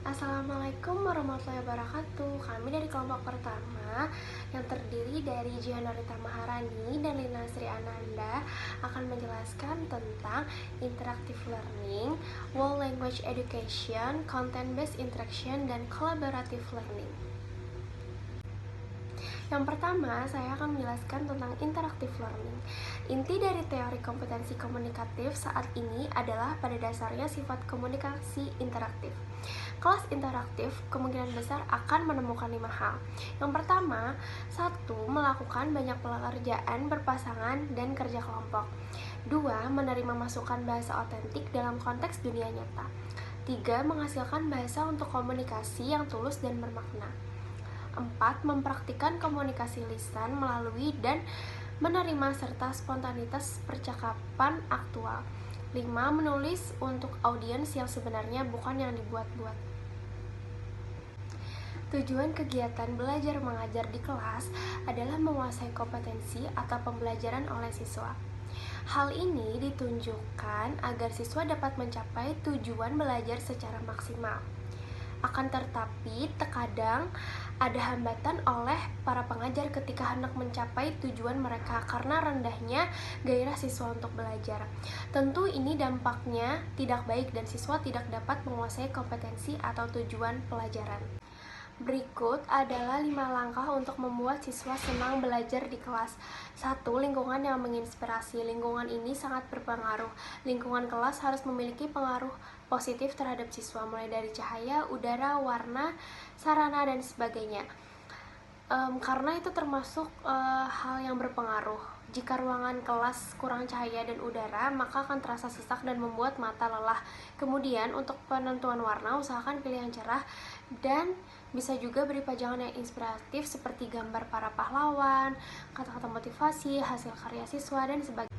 Assalamualaikum warahmatullahi wabarakatuh. Kami dari kelompok pertama yang terdiri dari Jihanarita Maharani dan Lina Sri Ananda akan menjelaskan tentang interactive learning, world language education, content-based interaction, dan collaborative learning. Yang pertama, saya akan menjelaskan tentang interactive learning. Inti dari teori kompetensi komunikatif saat ini adalah pada dasarnya sifat komunikasi interaktif. Kelas interaktif kemungkinan besar akan menemukan 5 hal. Yang pertama, 1. Melakukan banyak pekerjaan berpasangan dan kerja kelompok. 2. Menerima masukan bahasa otentik dalam konteks dunia nyata. 3. Menghasilkan bahasa untuk komunikasi yang tulus dan bermakna. 4. Mempraktikkan komunikasi lisan melalui dan menerima serta spontanitas percakapan aktual. 5. Menulis untuk audiens yang sebenarnya bukan yang dibuat-buat. Tujuan kegiatan belajar mengajar di kelas adalah menguasai kompetensi atau pembelajaran oleh siswa. Hal ini ditunjukkan agar siswa dapat mencapai tujuan belajar secara maksimal. Akan tetapi, terkadang ada hambatan oleh para pengajar ketika hendak mencapai tujuan mereka karena rendahnya gairah siswa untuk belajar. Tentu ini dampaknya tidak baik dan siswa tidak dapat menguasai kompetensi atau tujuan pelajaran. Berikut adalah 5 langkah untuk membuat siswa senang belajar di kelas. 1. Lingkungan yang menginspirasi. Lingkungan ini sangat berpengaruh. Lingkungan kelas harus memiliki pengaruh positif terhadap siswa, mulai dari cahaya, udara, warna, sarana, dan sebagainya. Karena itu termasuk hal yang berpengaruh. Jika ruangan kelas kurang cahaya dan udara, maka akan terasa sesak dan membuat mata lelah. Kemudian, untuk penentuan warna, usahakan pilih yang cerah dan bisa juga beri pajangan yang inspiratif seperti gambar para pahlawan, kata-kata motivasi, hasil karya siswa, dan sebagainya.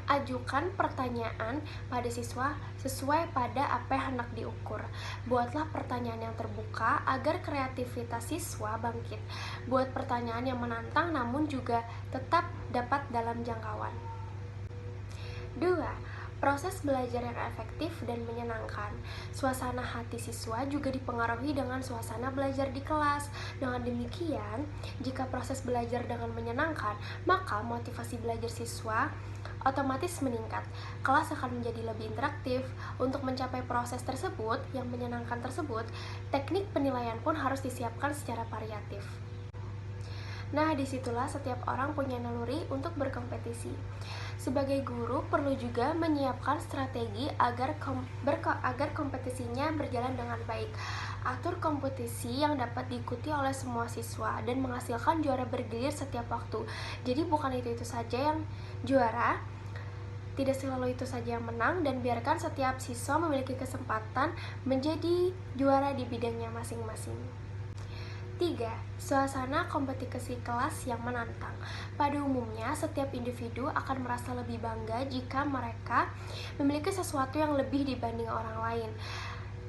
Ajukan pertanyaan pada siswa sesuai pada apa yang hendak diukur. Buatlah pertanyaan yang terbuka agar kreativitas siswa bangkit. Buat pertanyaan yang menantang namun juga tetap dapat dalam jangkauan. 2. Proses belajar yang efektif dan menyenangkan. Suasana hati siswa juga dipengaruhi dengan suasana belajar di kelas. Dengan demikian, jika proses belajar dengan menyenangkan, maka motivasi belajar siswa otomatis meningkat. Kelas akan menjadi lebih interaktif. Untuk mencapai proses tersebut yang menyenangkan tersebut, teknik penilaian pun harus disiapkan secara variatif. Nah, disitulah setiap orang punya naluri untuk berkompetisi. Sebagai guru, perlu juga menyiapkan strategi agar kompetisinya berjalan dengan baik. Atur kompetisi yang dapat diikuti oleh semua siswa dan menghasilkan juara bergilir setiap waktu. Jadi bukan itu saja yang juara, tidak selalu itu saja yang menang, dan biarkan setiap siswa memiliki kesempatan menjadi juara di bidangnya masing-masing. 3. Suasana kompetisi kelas yang menantang. Pada umumnya, setiap individu akan merasa lebih bangga jika mereka memiliki sesuatu yang lebih dibanding orang lain.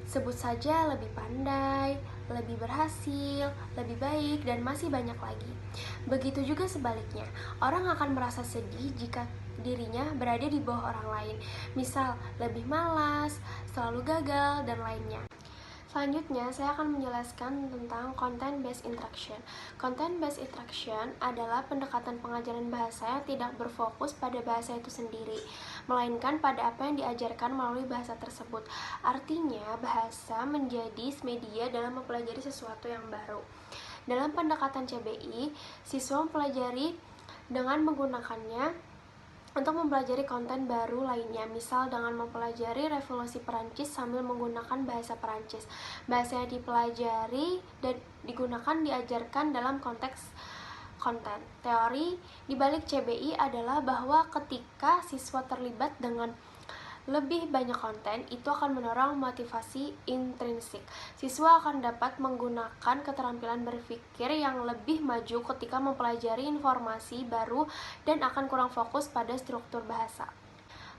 Sebut saja lebih pandai, lebih berhasil, lebih baik, dan masih banyak lagi. Begitu juga sebaliknya, orang akan merasa sedih jika dirinya berada di bawah orang lain. Misal, lebih malas, selalu gagal, dan lainnya. Selanjutnya, saya akan menjelaskan tentang content-based interaction. Content-based interaction adalah pendekatan pengajaran bahasa yang tidak berfokus pada bahasa itu sendiri, melainkan pada apa yang diajarkan melalui bahasa tersebut. Artinya, bahasa menjadi media dalam mempelajari sesuatu yang baru. Dalam pendekatan CBI, siswa mempelajari dengan menggunakannya untuk mempelajari konten baru lainnya, misal dengan mempelajari revolusi Perancis sambil menggunakan bahasa Perancis. Bahasa yang dipelajari dan diajarkan dalam konteks konten. Teori dibalik CBI adalah bahwa ketika siswa terlibat dengan lebih banyak konten, itu akan mendorong motivasi intrinsik. Siswa akan dapat menggunakan keterampilan berpikir yang lebih maju ketika mempelajari informasi baru dan akan kurang fokus pada struktur bahasa.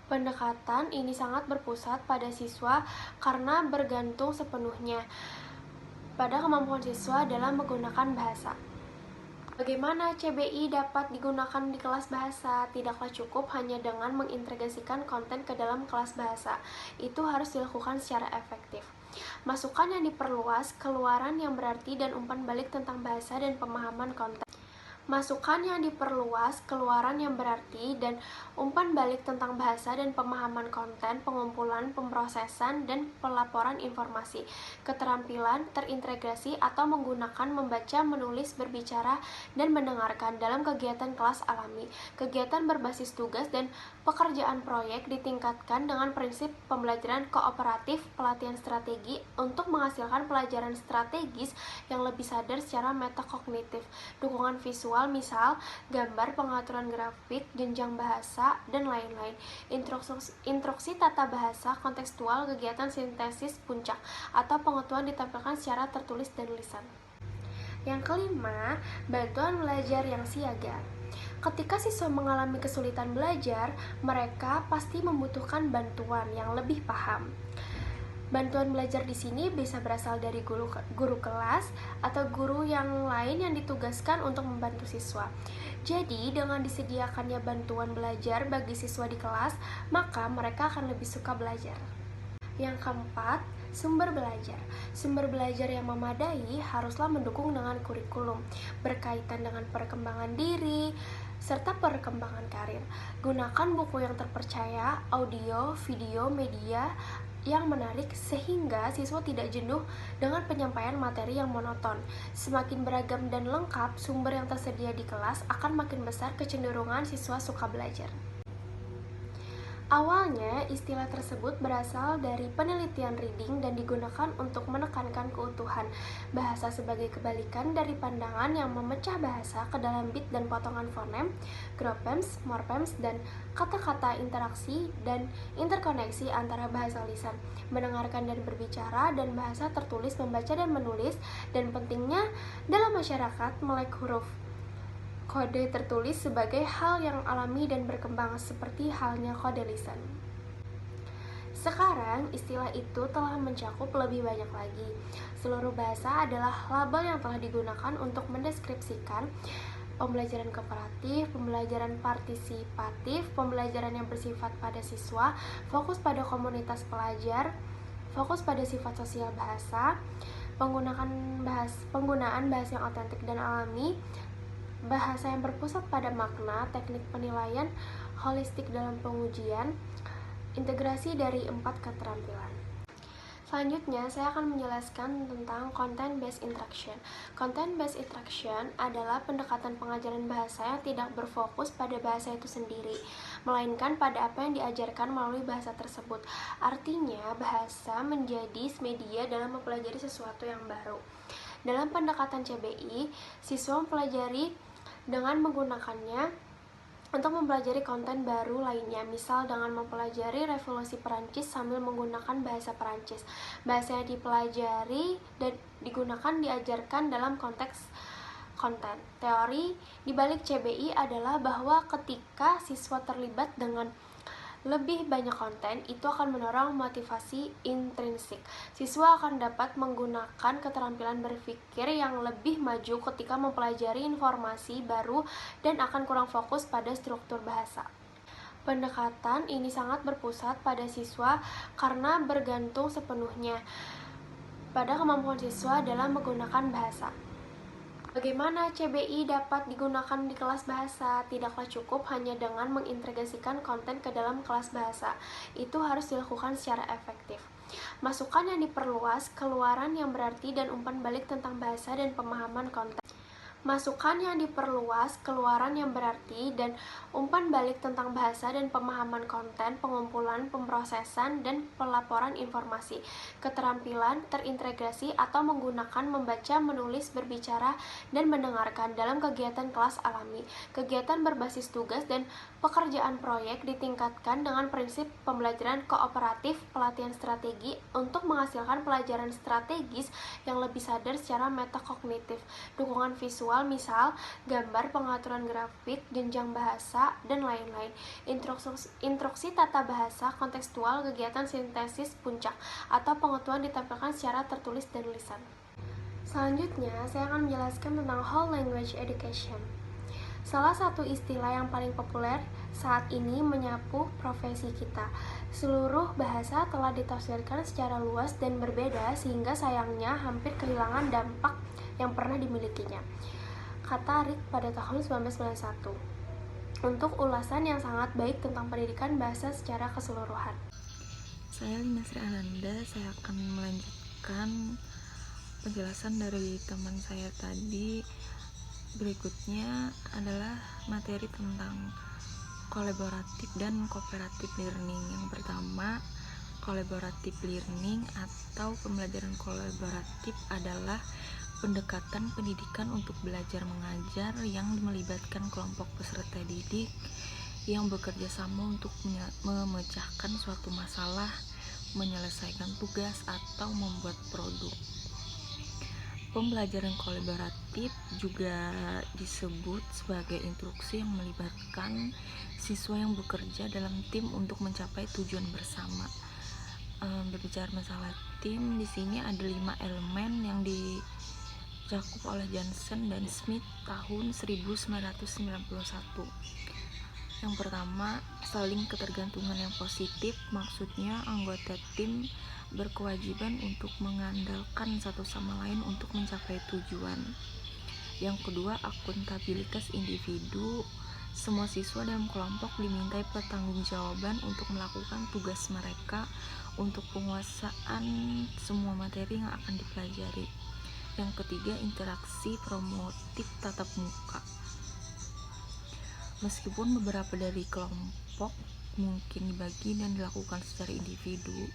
Pendekatan ini sangat berpusat pada siswa karena bergantung sepenuhnya pada kemampuan siswa dalam menggunakan bahasa. Bagaimana CBI dapat digunakan di kelas bahasa? Tidaklah cukup hanya dengan mengintegrasikan konten ke dalam kelas bahasa. Itu harus dilakukan secara efektif. Masukan yang diperluas, keluaran yang berarti, dan umpan balik tentang bahasa dan pemahaman konten. Masukan yang diperluas, keluaran yang berarti, dan umpan balik tentang bahasa dan pemahaman konten, pengumpulan, pemrosesan, dan pelaporan informasi, keterampilan, terintegrasi atau menggunakan membaca, menulis, berbicara, dan mendengarkan dalam kegiatan kelas alami, kegiatan berbasis tugas, dan pekerjaan proyek ditingkatkan dengan prinsip pembelajaran kooperatif, pelatihan strategi untuk menghasilkan pelajaran strategis yang lebih sadar secara metakognitif, dukungan visual, misal gambar, pengaturan grafik, jenjang bahasa, dan lain-lain. Instruksi tata bahasa kontekstual, kegiatan sintesis puncak, atau pengetahuan ditampilkan secara tertulis dan lisan. Yang kelima, bantuan belajar yang siaga. Ketika siswa mengalami kesulitan belajar, mereka pasti membutuhkan bantuan yang lebih paham. Bantuan belajar di sini bisa berasal dari guru kelas atau guru yang lain yang ditugaskan untuk membantu siswa. Jadi, dengan disediakannya bantuan belajar bagi siswa di kelas, maka mereka akan lebih suka belajar. Yang keempat, sumber belajar. Sumber belajar yang memadai haruslah mendukung dengan kurikulum, berkaitan dengan perkembangan diri, serta perkembangan karir. Gunakan buku yang terpercaya, audio, video, media yang menarik sehingga siswa tidak jenuh dengan penyampaian materi yang monoton. Semakin beragam dan lengkap sumber yang tersedia di kelas, akan makin besar kecenderungan siswa suka belajar. Awalnya, istilah tersebut berasal dari penelitian reading dan digunakan untuk menekankan keutuhan bahasa sebagai kebalikan dari pandangan yang memecah bahasa ke dalam bit dan potongan fonem, gropems, morpems, dan kata-kata interaksi dan interkoneksi antara bahasa lisan, mendengarkan dan berbicara, dan bahasa tertulis, membaca dan menulis, dan pentingnya dalam masyarakat melek huruf kode tertulis sebagai hal yang alami dan berkembang seperti halnya kode lisan. Sekarang, istilah itu telah mencakup lebih banyak lagi. Seluruh bahasa adalah label yang telah digunakan untuk mendeskripsikan pembelajaran kooperatif, pembelajaran partisipatif, pembelajaran yang bersifat pada siswa, fokus pada komunitas pelajar, fokus pada sifat sosial bahasa, penggunaan bahasa yang otentik dan alami, bahasa yang berpusat pada makna, teknik penilaian holistik dalam pengujian, integrasi dari 4 keterampilan. Selanjutnya, saya akan menjelaskan tentang content-based instruction. Content-based instruction adalah pendekatan pengajaran bahasa yang tidak berfokus pada bahasa itu sendiri, melainkan pada apa yang diajarkan melalui bahasa tersebut. Artinya, bahasa menjadi media dalam mempelajari sesuatu yang baru. Dalam pendekatan CBI, siswa mempelajari dengan menggunakannya untuk mempelajari konten baru lainnya, misal dengan mempelajari revolusi Perancis sambil menggunakan bahasa Perancis. Bahasa yang dipelajari dan diajarkan dalam konteks konten. Teori di balik CBI adalah bahwa ketika siswa terlibat dengan lebih banyak konten, itu akan mendorong motivasi intrinsik. Siswa akan dapat menggunakan keterampilan berpikir yang lebih maju ketika mempelajari informasi baru dan akan kurang fokus pada struktur bahasa. Pendekatan ini sangat berpusat pada siswa karena bergantung sepenuhnya pada kemampuan siswa dalam menggunakan bahasa. Bagaimana CBI dapat digunakan di kelas bahasa? Tidaklah cukup hanya dengan mengintegrasikan konten ke dalam kelas bahasa. Itu harus dilakukan secara efektif. Masukan yang diperluas, keluaran yang berarti, dan umpan balik tentang bahasa dan pemahaman konten. Masukan yang diperluas, keluaran yang berarti, dan umpan balik tentang bahasa dan pemahaman konten, pengumpulan, pemrosesan, dan pelaporan informasi, keterampilan, terintegrasi atau menggunakan membaca, menulis, berbicara, dan mendengarkan dalam kegiatan kelas alami, kegiatan berbasis tugas, dan pekerjaan proyek ditingkatkan dengan prinsip pembelajaran kooperatif, pelatihan strategi untuk menghasilkan pelajaran strategis yang lebih sadar secara metakognitif, dukungan visual, misal gambar, pengaturan grafik, jenjang bahasa, dan lain-lain. Instruksi tata bahasa kontekstual, kegiatan sintesis puncak, atau pengetahuan ditampilkan secara tertulis dan lisan. Selanjutnya, saya akan menjelaskan tentang whole language education. Salah satu istilah yang paling populer saat ini menyapu profesi kita. Seluruh bahasa telah ditafsirkan secara luas dan berbeda sehingga sayangnya hampir kehilangan dampak yang pernah dimilikinya. Kata Rick pada tahun 1991. Untuk ulasan yang sangat baik tentang pendidikan bahasa secara keseluruhan. Saya Lina Sri Ananda, saya akan melanjutkan penjelasan dari teman saya tadi. Berikutnya adalah materi tentang kolaboratif dan kooperatif learning. Yang pertama, kolaboratif learning atau pembelajaran kolaboratif adalah pendekatan pendidikan untuk belajar mengajar yang melibatkan kelompok peserta didik yang bekerja sama untuk memecahkan suatu masalah, menyelesaikan tugas, atau membuat produk. Pembelajaran kolaboratif juga disebut sebagai instruksi yang melibatkan siswa yang bekerja dalam tim untuk mencapai tujuan bersama. Berbicara masalah tim, di sini ada 5 elemen yang dicakup oleh Johnson dan Smith tahun 1991. Yang pertama, saling ketergantungan yang positif, maksudnya anggota tim berkewajiban untuk mengandalkan satu sama lain untuk mencapai tujuan. Yang kedua, akuntabilitas individu. Semua siswa dalam kelompok dimintai pertanggungjawaban untuk melakukan tugas mereka untuk penguasaan semua materi yang akan dipelajari. Yang ketiga, interaksi promotif tatap muka. Meskipun beberapa dari kelompok mungkin dibagi dan dilakukan secara individu,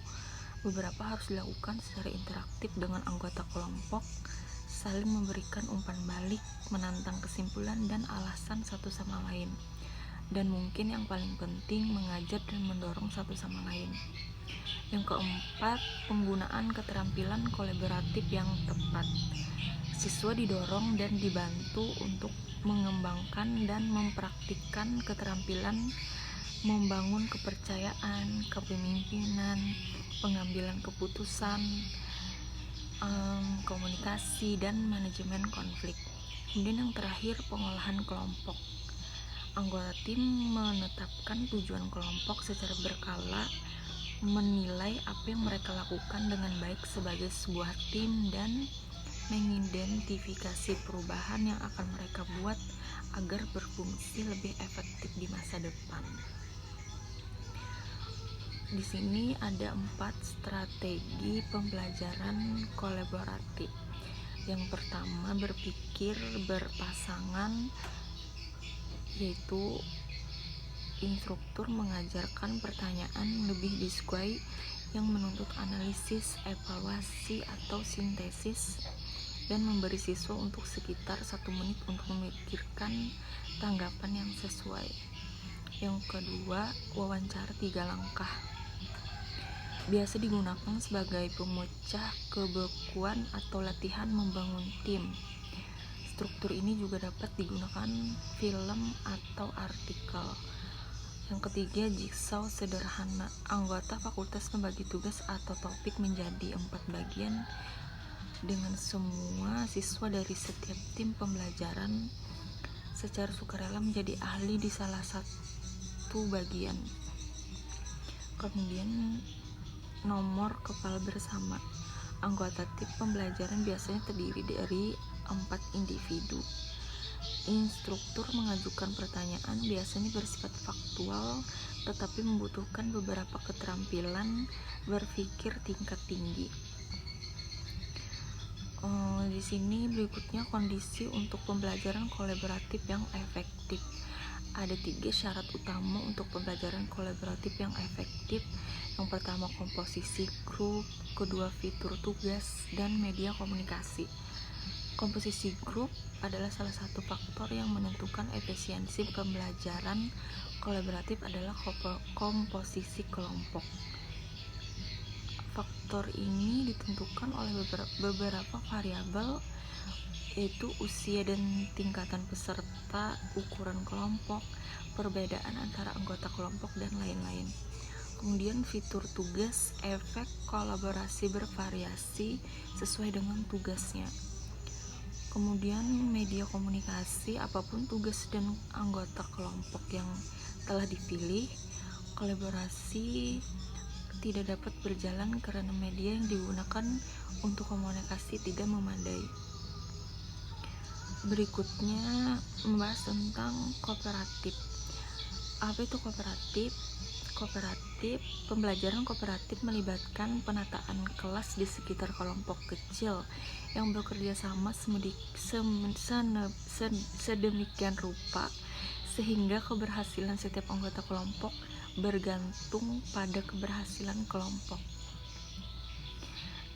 beberapa harus dilakukan secara interaktif dengan anggota kelompok, saling memberikan umpan balik, menantang kesimpulan dan alasan satu sama lain, dan mungkin yang paling penting, mengajar dan mendorong satu sama lain. Yang keempat, penggunaan keterampilan kolaboratif yang tepat. Siswa didorong dan dibantu untuk mengembangkan dan mempraktikkan keterampilan membangun kepercayaan, kepemimpinan, pengambilan keputusan, komunikasi, dan manajemen konflik. Kemudian yang terakhir, pengolahan kelompok. Anggota tim menetapkan tujuan kelompok secara berkala, menilai apa yang mereka lakukan dengan baik sebagai sebuah tim, dan mengidentifikasi perubahan yang akan mereka buat agar berfungsi lebih efektif di masa depan. Di sini ada 4 strategi pembelajaran kolaboratif. Yang pertama, berpikir berpasangan, yaitu instruktur mengajarkan pertanyaan lebih disukai yang menuntut analisis, evaluasi, atau sintesis, dan memberi siswa untuk sekitar 1 menit untuk memikirkan tanggapan yang sesuai. Yang kedua, wawancara 3 langkah. Biasa digunakan sebagai pemecah kebekuan atau latihan membangun tim. Struktur ini juga dapat digunakan film atau artikel. Yang ketiga, jigsaw sederhana. Anggota fakultas membagi tugas atau topik menjadi 4 bagian dengan semua siswa dari setiap tim pembelajaran secara sukarela menjadi ahli di salah satu bagian. Kemudian nomor kepala bersama. Anggota tim pembelajaran biasanya terdiri dari 4 individu. Instruktur mengajukan pertanyaan biasanya bersifat faktual tetapi membutuhkan beberapa keterampilan berpikir tingkat tinggi. Di sini berikutnya kondisi untuk pembelajaran kolaboratif yang efektif. Ada 3 syarat utama untuk pembelajaran kolaboratif yang efektif. Yang pertama, komposisi grup, kedua, fitur tugas, dan media komunikasi. Komposisi grup adalah salah satu faktor yang menentukan efisiensi pembelajaran kolaboratif adalah komposisi kelompok. Faktor ini ditentukan oleh beberapa variabel, yaitu usia dan tingkatan peserta, ukuran kelompok, perbedaan antara anggota kelompok, dan lain-lain. Kemudian fitur tugas, efek kolaborasi bervariasi sesuai dengan tugasnya. Kemudian media komunikasi, apapun tugas dan anggota kelompok yang telah dipilih, kolaborasi tidak dapat berjalan karena media yang digunakan untuk komunikasi tidak memadai. Berikutnya membahas tentang kooperatif. Apa itu kooperatif? Pembelajaran kooperatif melibatkan penataan kelas di sekitar kelompok kecil yang bekerja sama sedemikian rupa sehingga keberhasilan setiap anggota kelompok bergantung pada keberhasilan kelompok.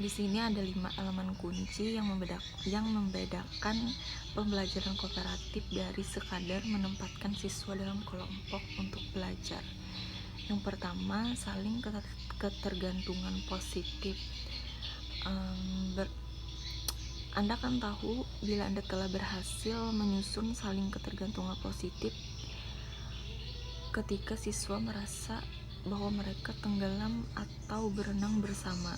Di sini ada 5 elemen kunci yang membedakan pembelajaran kooperatif dari sekadar menempatkan siswa dalam kelompok untuk belajar. Yang pertama, saling ketergantungan positif. Anda kan tahu bila Anda telah berhasil menyusun saling ketergantungan positif ketika siswa merasa bahwa mereka tenggelam atau berenang bersama.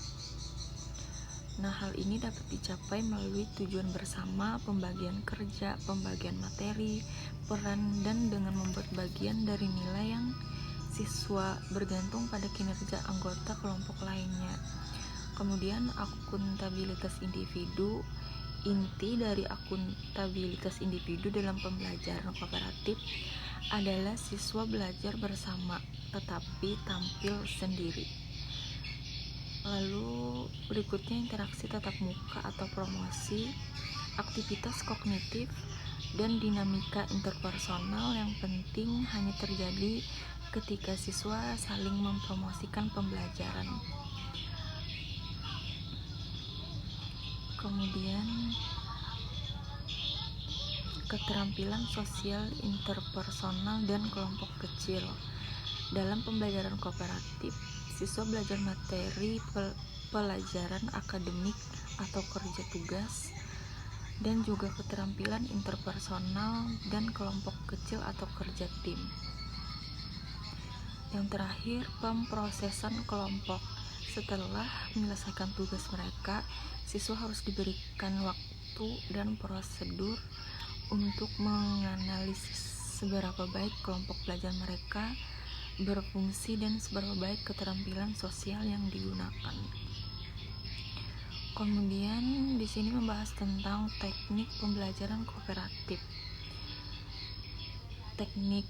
Nah, hal ini dapat dicapai melalui tujuan bersama, pembagian kerja, pembagian materi, peran, dan dengan membuat bagian dari nilai yang siswa bergantung pada kinerja anggota kelompok lainnya. Kemudian, akuntabilitas individu. Inti dari akuntabilitas individu dalam pembelajaran kooperatif adalah siswa belajar bersama, tetapi tampil sendiri. Lalu berikutnya interaksi tatap muka atau promosi, aktivitas kognitif, dan dinamika interpersonal yang penting hanya terjadi ketika siswa saling mempromosikan pembelajaran. Kemudian keterampilan sosial interpersonal dan kelompok kecil. Dalam pembelajaran kooperatif, siswa belajar materi pelajaran akademik atau kerja tugas, dan juga keterampilan interpersonal dan kelompok kecil atau kerja tim. Yang terakhir, pemrosesan kelompok. Setelah menyelesaikan tugas mereka, siswa harus diberikan waktu dan prosedur untuk menganalisis seberapa baik kelompok belajar mereka berfungsi dan seberapa baik keterampilan sosial yang digunakan. Kemudian di sini membahas tentang teknik pembelajaran kooperatif. Teknik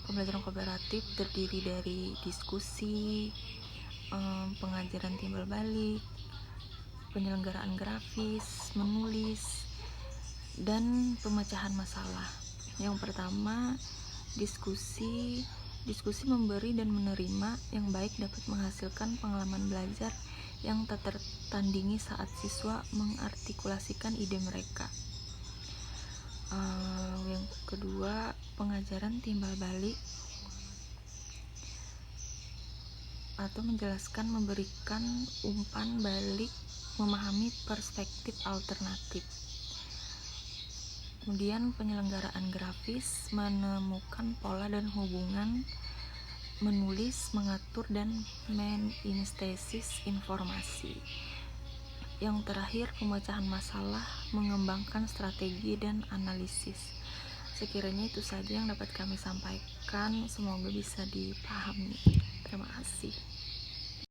pembelajaran kooperatif terdiri dari diskusi, pengajaran timbal balik, penyelenggaraan grafis, menulis, dan pemecahan masalah. Yang pertama, diskusi memberi dan menerima yang baik dapat menghasilkan pengalaman belajar yang tak tertandingi saat siswa mengartikulasikan ide mereka. Yang kedua, pengajaran timbal balik atau menjelaskan, memberikan umpan balik, memahami perspektif alternatif. Kemudian penyelenggaraan grafis, menemukan pola dan hubungan, menulis, mengatur, dan mensintesis informasi. Yang terakhir, pemecahan masalah, mengembangkan strategi dan analisis. Sekiranya itu saja yang dapat kami sampaikan, semoga bisa dipahami. Terima kasih.